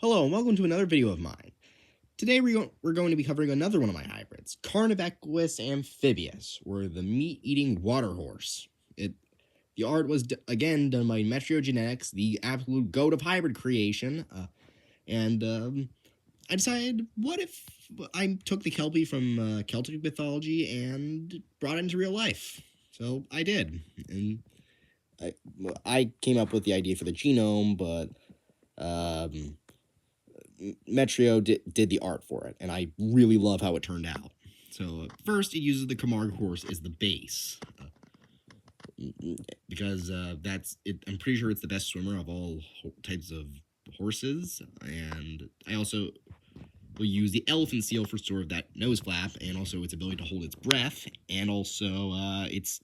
Hello and welcome to another video of mine. Today we're going to be covering another one of my hybrids, Carnivequus amphibius, or the meat-eating water horse. The art was again done by Metro Genetics, the absolute goat of hybrid creation, and I decided, what if I took the Kelpie from Celtic mythology and brought it into real life? So I did, and I came up with the idea for the genome, but Metrio did the art for it, and I really love how it turned out. So first, it uses the Camargue horse as the base, because that's it. I'm pretty sure it's the best swimmer of all types of horses, and I also will use the elephant seal for sort of that nose flap, and also its ability to hold its breath, and also its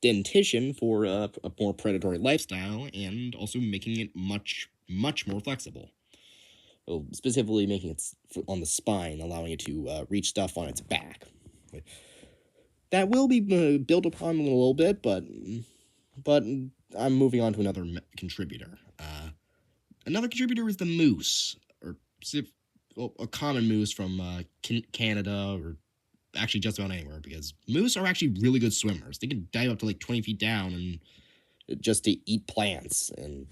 dentition for a more predatory lifestyle, and also making it much more flexible. Specifically making it on the spine, allowing it to reach stuff on its back. That will be built upon in a little bit, but I'm moving on to another contributor. Another contributor is the moose, or a common moose from Canada, or actually just about anywhere, because moose are actually really good swimmers. They can dive up to like 20 feet down and just to eat plants. And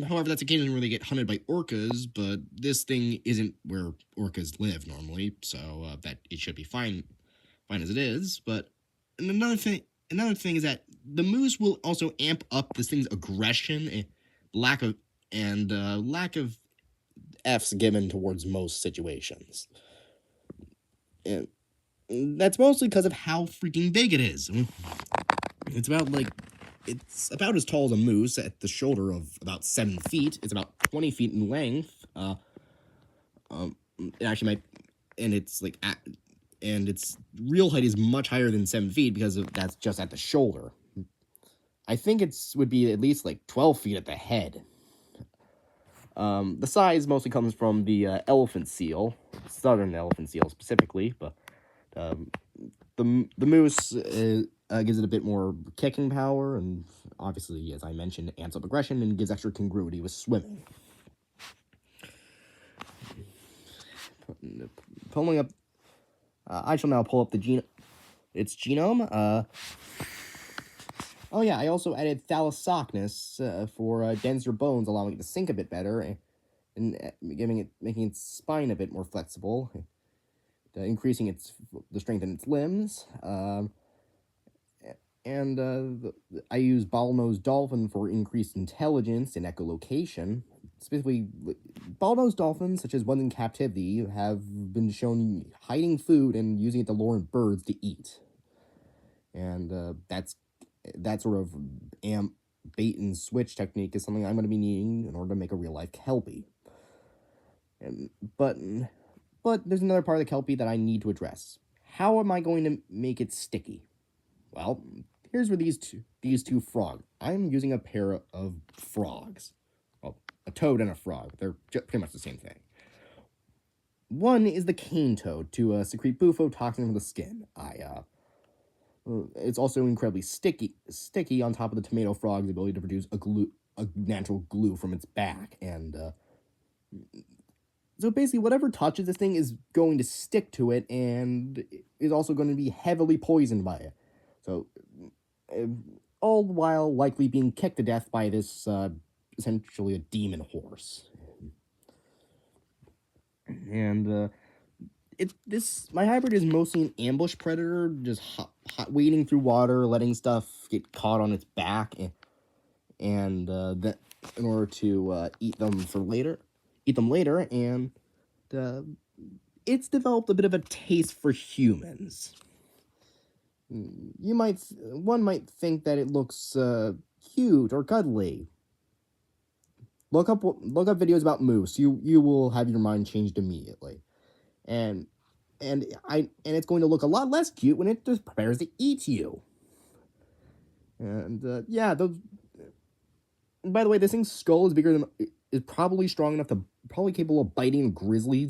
however, that's occasionally where they get hunted by orcas, but this thing isn't where orcas live normally, so that it should be fine as it is. But another thing is that the moose will also amp up this thing's aggression and lack of F's given towards most situations. And that's mostly because of how freaking big it is. It's about as tall as a moose, at the shoulder of about 7 feet. It's about 20 feet in length. It actually might, and its real height is much higher than 7 feet because that's just at the shoulder. I think would be at least like 12 feet at the head. The size mostly comes from the elephant seal, southern elephant seal specifically, but the moose gives it a bit more kicking power, and obviously, as I mentioned, amps up aggression and gives extra congruity with swimming. Pulling up, I shall now pull up its genome. Oh yeah, I also added thalassocnus for denser bones, allowing it to sink a bit better, and making its spine a bit more flexible, increasing the strength in its limbs. I use bottlenose dolphin for increased intelligence and echolocation. Specifically, bottlenose dolphins, such as ones in captivity, have been shown hiding food and using it to lure in birds to eat. And that sort of bait and switch technique is something I'm going to be needing in order to make a real life Kelpie. But there's another part of the Kelpie that I need to address. How am I going to make it sticky? Well, here's where these two frogs. I'm using a pair of frogs. Well, a toad and a frog. They're pretty much the same thing. One is the cane toad to secrete bufotoxin from the skin. It's also incredibly sticky on top of the tomato frog's ability to produce a natural glue from its back, and so basically whatever touches this thing is going to stick to it, and is also going to be heavily poisoned by it. So, all while likely being kicked to death by this essentially a demon horse. And my hybrid is mostly an ambush predator, just wading through water, letting stuff get caught on its back, and that in order to eat them later. And it's developed a bit of a taste for humans. One might think that it looks cute or cuddly. Look up videos about moose. You will have your mind changed immediately. And it's going to look a lot less cute when it just prepares to eat you. And yeah, by the way, this thing's skull is probably strong enough to capable of biting grizzly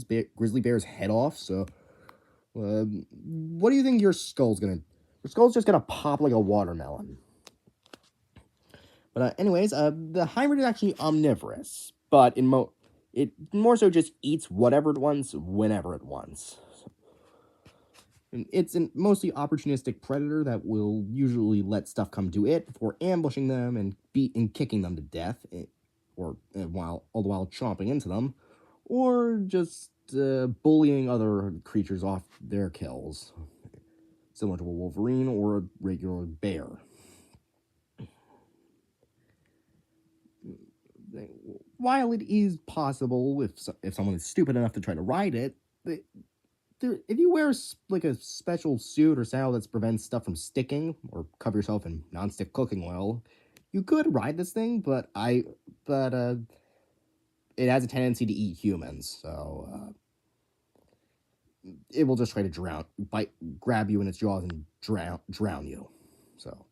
bear's head off. So, what do you think your skull's gonna? Your skull's just gonna pop like a watermelon. But anyways, the hybrid is actually omnivorous. but it more so just eats whatever it wants, whenever it wants. And it's a mostly opportunistic predator that will usually let stuff come to it before ambushing them and kicking them to death, or while all the while chomping into them, or just bullying other creatures off their kills, similar to a wolverine or a regular bear. While it is possible, if someone is stupid enough to try to ride it, if you wear like a special suit or saddle that prevents stuff from sticking, or cover yourself in nonstick cooking oil, you could ride this thing. But it has a tendency to eat humans, so it will just try to grab you in its jaws and drown you. So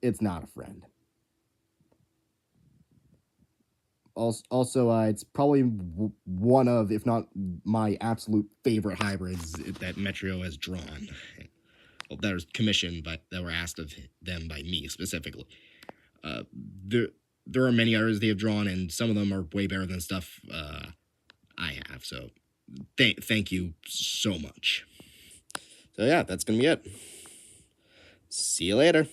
it's not a friend. Also, it's probably one of, if not my absolute favorite hybrids that Metro has drawn. Well, that was commissioned, but that were asked of them by me specifically. Uh, there, there are many others they have drawn, and some of them are way better than stuff I have. So, thank you so much. So yeah, that's gonna be it. See you later.